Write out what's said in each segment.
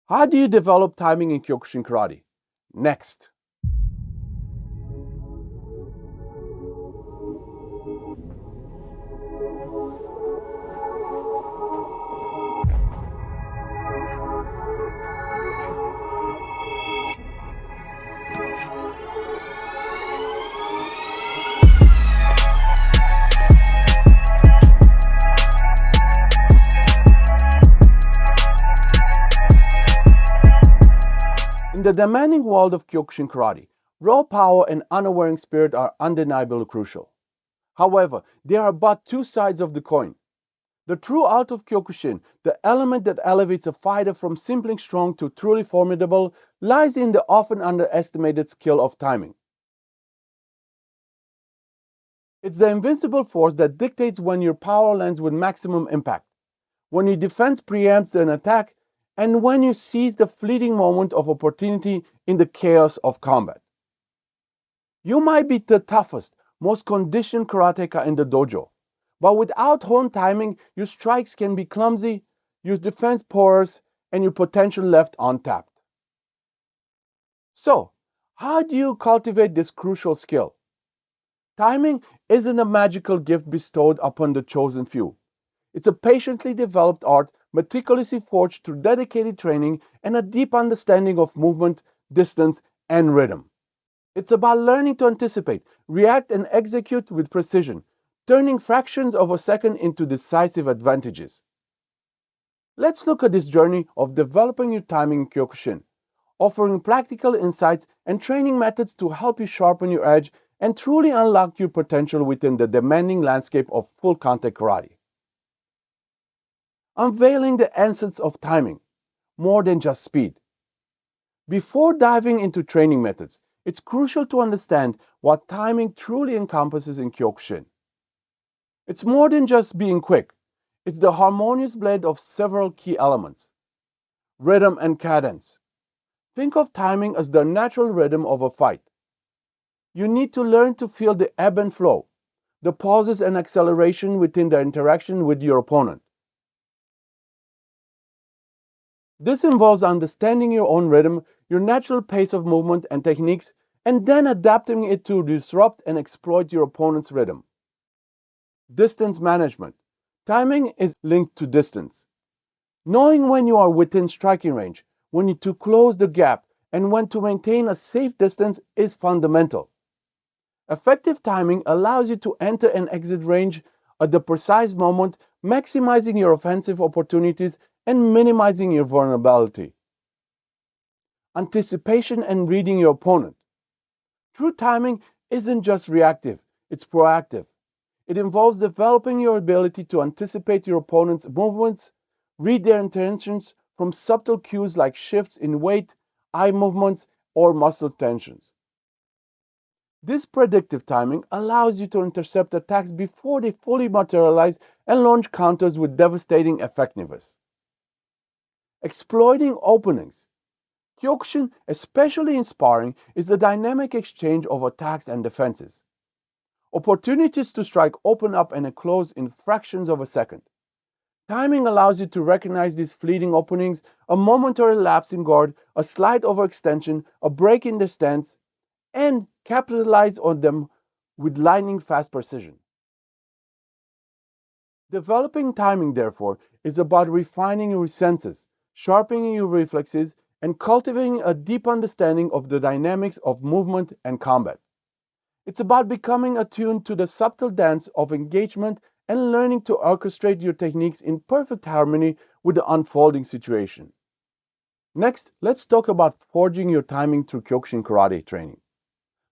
How do you develop timing in Kyokushin karate? Next. In the demanding world of Kyokushin karate, raw power and unwavering spirit are undeniably crucial. However, there are but two sides of the coin. The true art of Kyokushin, the element that elevates a fighter from simply strong to truly formidable, lies in the often underestimated skill of timing. It's the invincible force that dictates when your power lands with maximum impact, when your defense preempts an attack, and when you seize the fleeting moment of opportunity in the chaos of combat. You might be the toughest, most conditioned karateka in the dojo, but without horn timing, your strikes can be clumsy, your defense porous, and your potential left untapped. So, how do you cultivate this crucial skill? Timing isn't a magical gift bestowed upon the chosen few. It's a patiently developed art, meticulously forged through dedicated training and a deep understanding of movement, distance, and rhythm. It's about learning to anticipate, react, and execute with precision, turning fractions of a second into decisive advantages. Let's look at this journey of developing your timing in Kyokushin, offering practical insights and training methods to help you sharpen your edge and truly unlock your potential within the demanding landscape of full contact karate. Unveiling the essence of timing, more than just speed. Before diving into training methods, it's crucial to understand what timing truly encompasses in Kyokushin. It's more than just being quick. It's the harmonious blend of several key elements. Rhythm and cadence. Think of timing as the natural rhythm of a fight. You need to learn to feel the ebb and flow, the pauses and acceleration within the interaction with your opponent. This involves understanding your own rhythm, your natural pace of movement and techniques, and then adapting it to disrupt and exploit your opponent's rhythm. Distance management. Timing is linked to distance. Knowing when you are within striking range, when to close the gap, and when to maintain a safe distance is fundamental. Effective timing allows you to enter and exit range at the precise moment, maximizing your offensive opportunities and minimizing your vulnerability. Anticipation and reading your opponent. True timing isn't just reactive, it's proactive. It involves developing your ability to anticipate your opponent's movements, read their intentions from subtle cues like shifts in weight, eye movements, or muscle tensions. This predictive timing allows you to intercept attacks before they fully materialize and launch counters with devastating effectiveness. Exploiting openings. Kyokushin, especially in sparring, is the dynamic exchange of attacks and defenses. Opportunities to strike open up and close in fractions of a second. Timing allows you to recognize these fleeting openings, a momentary lapse in guard, a slight overextension, a break in the stance, and capitalize on them with lightning fast precision. Developing timing, therefore, is about refining your senses, sharpening your reflexes, and cultivating a deep understanding of the dynamics of movement and combat. It's about becoming attuned to the subtle dance of engagement and learning to orchestrate your techniques in perfect harmony with the unfolding situation. Next, let's talk about forging your timing through Kyokushin karate training.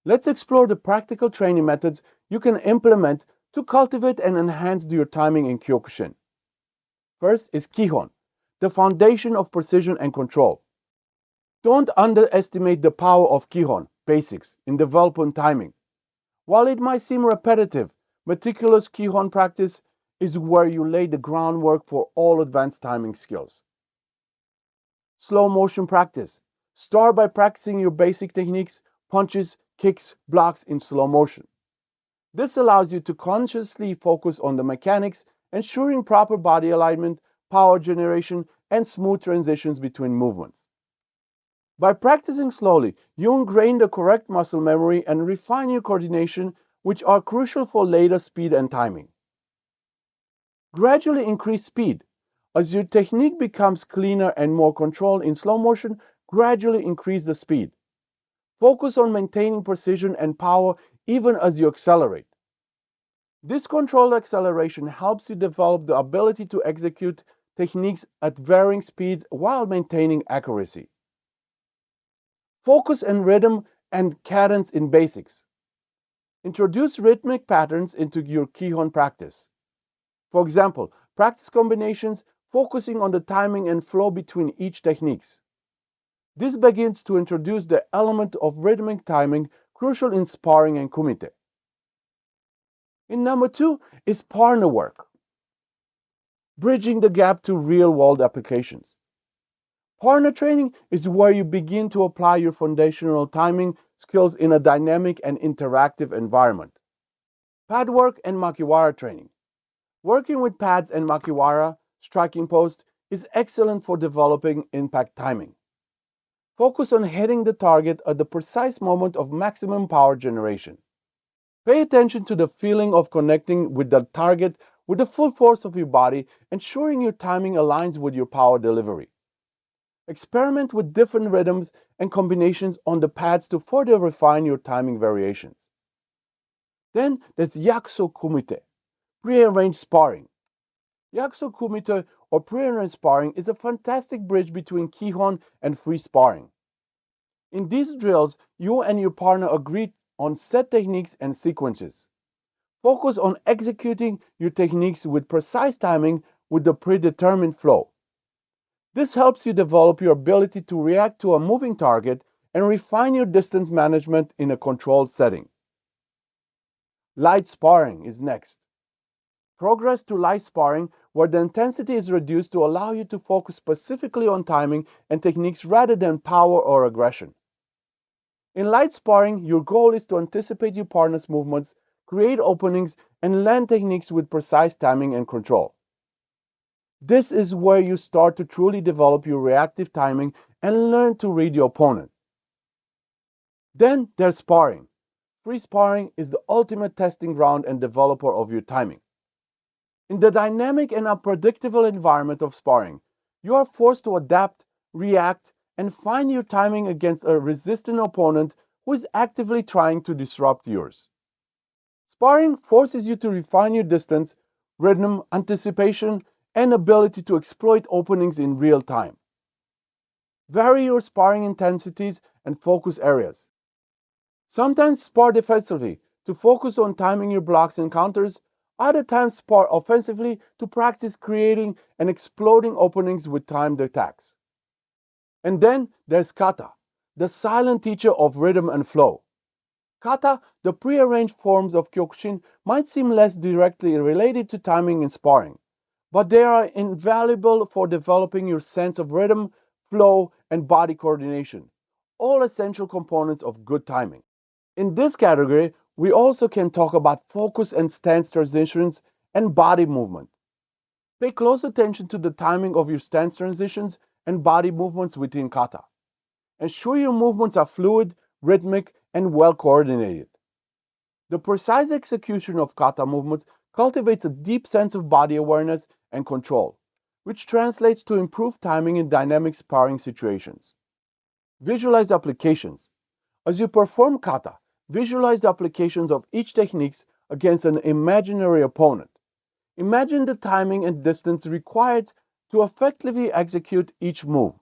Let's explore the practical training methods you can implement to cultivate and enhance your timing in Kyokushin. First is Kihon, the foundation of precision and control. Don't underestimate the power of Kihon, basics, in developing timing. While it might seem repetitive, meticulous Kihon practice is where you lay the groundwork for all advanced timing skills. Slow motion practice. Start by practicing your basic techniques, punches, kicks, blocks in slow motion. This allows you to consciously focus on the mechanics, ensuring proper body alignment, power generation, and smooth transitions between movements. By practicing slowly, you ingrain the correct muscle memory and refine your coordination, which are crucial for later speed and timing. Gradually increase speed. As your technique becomes cleaner and more controlled in slow motion, gradually increase the speed. Focus on maintaining precision and power even as you accelerate. This controlled acceleration helps you develop the ability to execute techniques at varying speeds while maintaining accuracy. Focus on rhythm and cadence in basics. Introduce rhythmic patterns into your Kihon practice. For example, practice combinations focusing on the timing and flow between each techniques. This begins to introduce the element of rhythmic timing crucial in sparring and kumite. And number two is partner work, bridging the gap to real-world applications. Partner training is where you begin to apply your foundational timing skills in a dynamic and interactive environment. Pad work and makiwara training. Working with pads and makiwara, striking post, is excellent for developing impact timing. Focus on hitting the target at the precise moment of maximum power generation. Pay attention to the feeling of connecting with the target with the full force of your body, ensuring your timing aligns with your power delivery. Experiment with different rhythms and combinations on the pads to further refine your timing variations. Then there's Yakuso Kumite, prearranged sparring. Yakuso Kumite or prearranged sparring is a fantastic bridge between Kihon and free sparring. In these drills, you and your partner agree on set techniques and sequences. Focus on executing your techniques with precise timing with the predetermined flow. This helps you develop your ability to react to a moving target and refine your distance management in a controlled setting. Light sparring is next. Progress to light sparring, where the intensity is reduced to allow you to focus specifically on timing and techniques rather than power or aggression. In light sparring, your goal is to anticipate your partner's movements, create openings, and land techniques with precise timing and control. This is where you start to truly develop your reactive timing and learn to read your opponent. Then there's sparring. Free sparring is the ultimate testing ground and developer of your timing. In the dynamic and unpredictable environment of sparring, you are forced to adapt, react, and find your timing against a resistant opponent who is actively trying to disrupt yours. Sparring forces you to refine your distance, rhythm, anticipation, and ability to exploit openings in real time. Vary your sparring intensities and focus areas. Sometimes spar defensively to focus on timing your blocks and counters. Other times spar offensively to practice creating and exploding openings with timed attacks. And then there's kata, the silent teacher of rhythm and flow. Kata, the prearranged forms of Kyokushin, might seem less directly related to timing and sparring, but they are invaluable for developing your sense of rhythm, flow, and body coordination, all essential components of good timing. In this category, we also can talk about focus and stance transitions and body movement. Pay close attention to the timing of your stance transitions and body movements within kata. Ensure your movements are fluid, rhythmic, and well coordinated. The precise execution of kata movements cultivates a deep sense of body awareness and control, which translates to improved timing in dynamic sparring situations. Visualize applications. As you perform kata, visualize the applications of each technique against an imaginary opponent. Imagine the timing and distance required to effectively execute each move.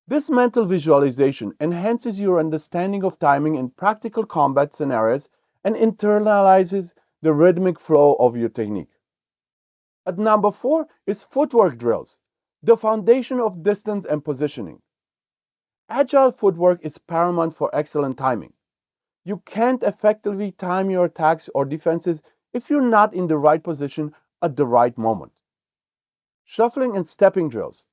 This mental visualization enhances your understanding of timing in practical combat scenarios and internalizes the rhythmic flow of your technique. At number 4 is footwork drills, the foundation of distance and positioning. Agile footwork is paramount for excellent timing. You can't effectively time your attacks or defenses if you're not in the right position at the right moment. Shuffling and stepping drills.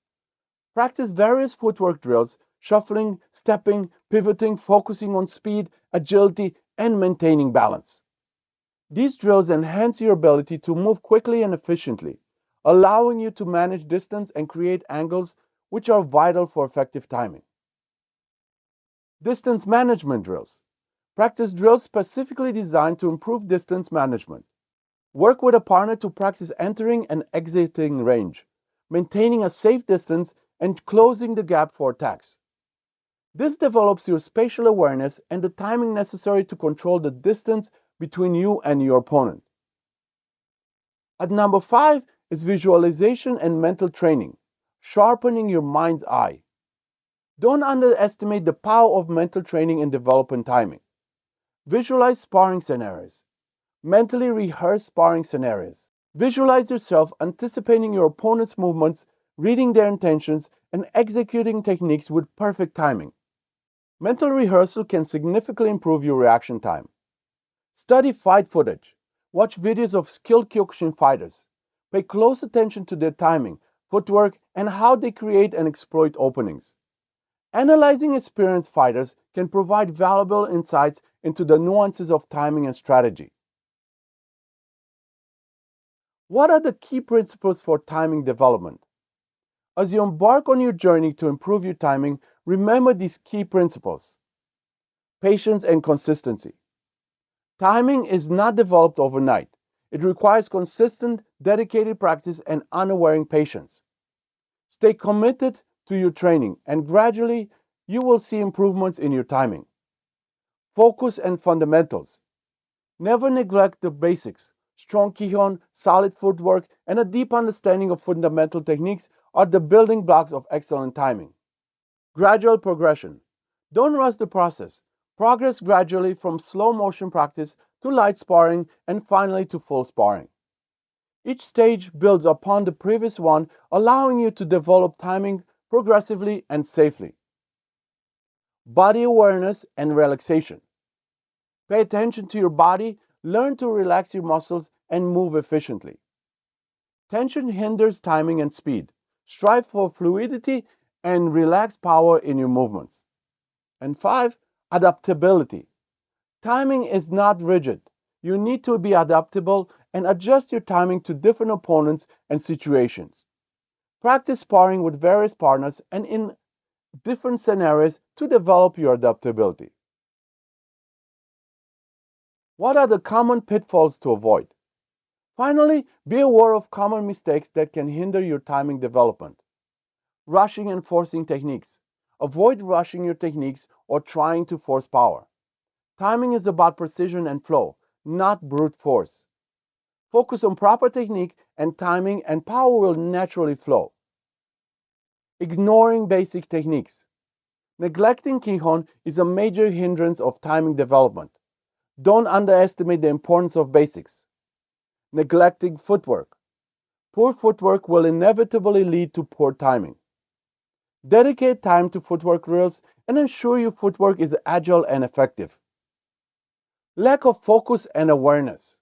Practice various footwork drills, shuffling, stepping, pivoting, focusing on speed, agility, and maintaining balance. These drills enhance your ability to move quickly and efficiently, allowing you to manage distance and create angles which are vital for effective timing. Distance management drills. Practice drills specifically designed to improve distance management. Work with a partner to practice entering and exiting range, maintaining a safe distance, and closing the gap for attacks. This develops your spatial awareness and the timing necessary to control the distance between you and your opponent. At number 5 is visualization and mental training, sharpening your mind's eye. Don't underestimate the power of mental training in developing timing. Visualize sparring scenarios. Mentally rehearse sparring scenarios. Visualize yourself anticipating your opponent's movements, reading their intentions, and executing techniques with perfect timing. Mental rehearsal can significantly improve your reaction time. Study fight footage. Watch videos of skilled Kyokushin fighters. Pay close attention to their timing, footwork, and how they create and exploit openings. Analyzing experienced fighters can provide valuable insights into the nuances of timing and strategy. What are the key principles for timing development? As you embark on your journey to improve your timing, remember these key principles. Patience and consistency. Timing is not developed overnight. It requires consistent, dedicated practice and unwavering patience. Stay committed to your training, and gradually you will see improvements in your timing. Focus and fundamentals. Never neglect the basics. Strong kihon, solid footwork, and a deep understanding of fundamental techniques are the building blocks of excellent timing. Gradual progression. Don't rush the process. Progress gradually from slow motion practice to light sparring and finally to full sparring. Each stage builds upon the previous one, allowing you to develop timing progressively and safely. Body awareness and relaxation. Pay attention to your body, learn to relax your muscles, and move efficiently. Tension hinders timing and speed. Strive for fluidity and relaxed power in your movements. And 5, adaptability. Timing is not rigid. You need to be adaptable and adjust your timing to different opponents and situations. Practice sparring with various partners and in different scenarios to develop your adaptability. What are the common pitfalls to avoid? Finally, be aware of common mistakes that can hinder your timing development. Rushing and forcing techniques. Avoid rushing your techniques or trying to force power. Timing is about precision and flow, not brute force. Focus on proper technique and timing, and power will naturally flow. Ignoring basic techniques. Neglecting kihon is a major hindrance of timing development. Don't underestimate the importance of basics. Neglecting footwork. Poor footwork will inevitably lead to poor timing. Dedicate time to footwork drills and ensure your footwork is agile and effective. Lack of focus and awareness.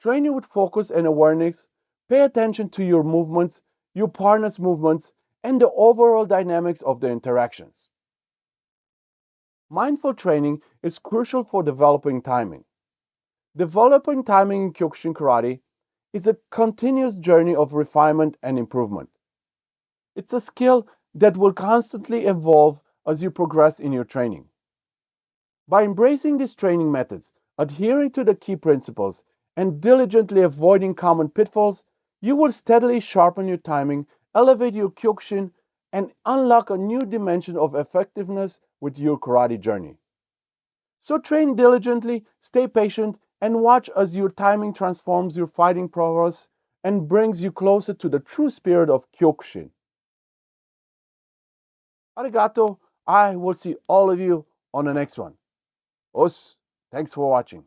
Training with focus and awareness, pay attention to your movements, your partner's movements, and the overall dynamics of the interactions. Mindful training is crucial for developing timing. Developing timing in Kyokushin Karate is a continuous journey of refinement and improvement. It's a skill that will constantly evolve as you progress in your training. By embracing these training methods, adhering to the key principles, and diligently avoiding common pitfalls, you will steadily sharpen your timing, elevate your Kyokushin, and unlock a new dimension of effectiveness with your karate journey. So train diligently, stay patient, and watch as your timing transforms your fighting prowess and brings you closer to the true spirit of Kyokushin. Arigato. I will see all of you on the next one. Os, thanks for watching.